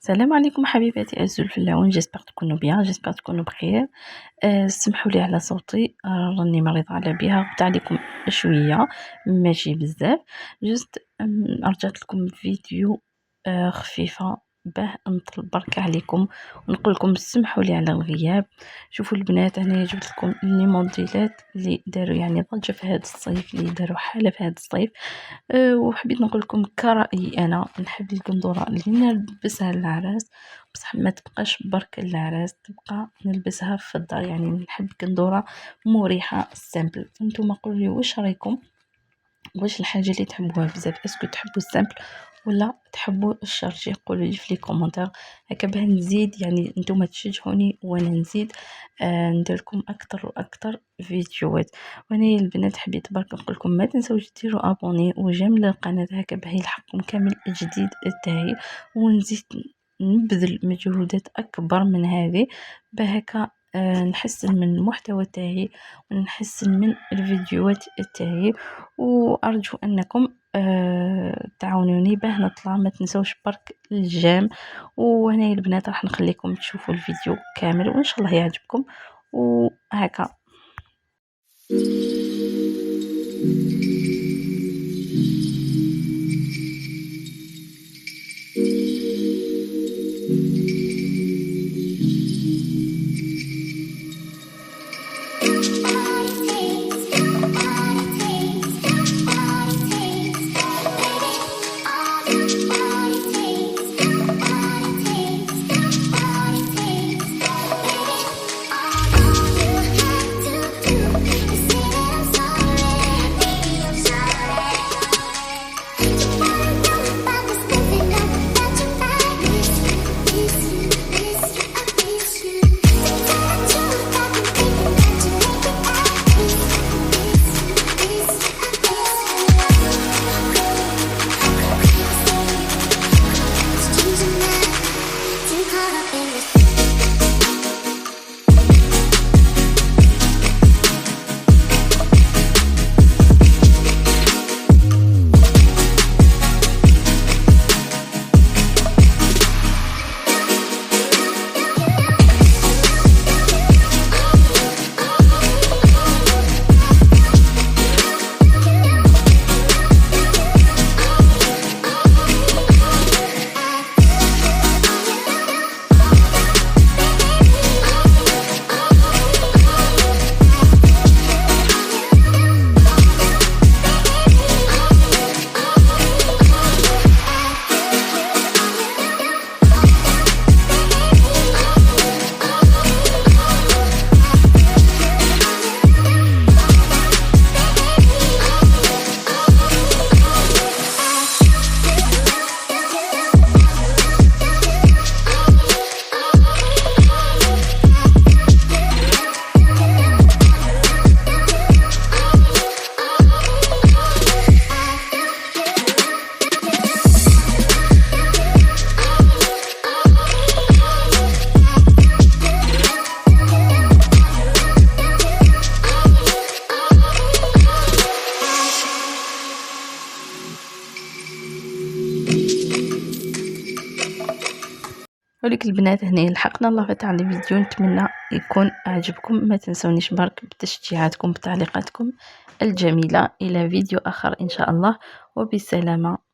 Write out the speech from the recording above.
السلام عليكم حبيباتي الزلفلاون، جيسبر تكونوا بيان، جيسبر تكونوا بخير. سمحوا لي على صوتي، راني مريضة على بها، غبت عليكم شوية ماشي بزاف. جست رجعت لكم فيديو خفيفة باه نطل بركة عليكم ونقول لكم سمحوا لي على الغياب. شوفوا البنات، انا جبت لكم لي موديلات اللي داروا يعني ضجة في هذا الصيف، اللي داروا حالة في هذا الصيف. وحبيت نقول لكم كرأيي انا نحب القندوره اللي نلبسها للعراس، بصح ما تبقاش برك العراس، تبقى نلبسها في الدار. يعني نحب قندوره مريحه سامبل. انتم قولوا لي واش رايكم، واش الحاجه اللي تحبوها بزاف؟ اسكو تحبوا السامبل ولا تحبوا الشارجي؟ قولوا لي في لي كومونتير هكا باه نزيد، يعني نتوما تشجعوني وانا نزيد ندير لكم اكثر واكثر فيديوهات. وانا يا البنات حبيت برك نقول لكم ما تنساوش ديروا ابوني وجيم للقناه هكا باه يلحقكم كامل الجديد تاعي، ونزيد نبذل مجهودات اكبر من هذه باه هكا نحسن من المحتوى تاعي ونحسن من الفيديوهات تاعي. وارجو انكم تعاونوني باه نطلع. ما تنسوش برك الجيم. وهنا يا البنات راح نخليكم تشوفوا الفيديو كامل وان شاء الله يعجبكم. وهكا ولك البنات هنا لحقنا الله تاع الفيديو. نتمنى يكون عجبكم. ما تنسونيش برك بتشجيعاتكم بتعليقاتكم الجميلة. إلى فيديو آخر إن شاء الله، وبسلامة.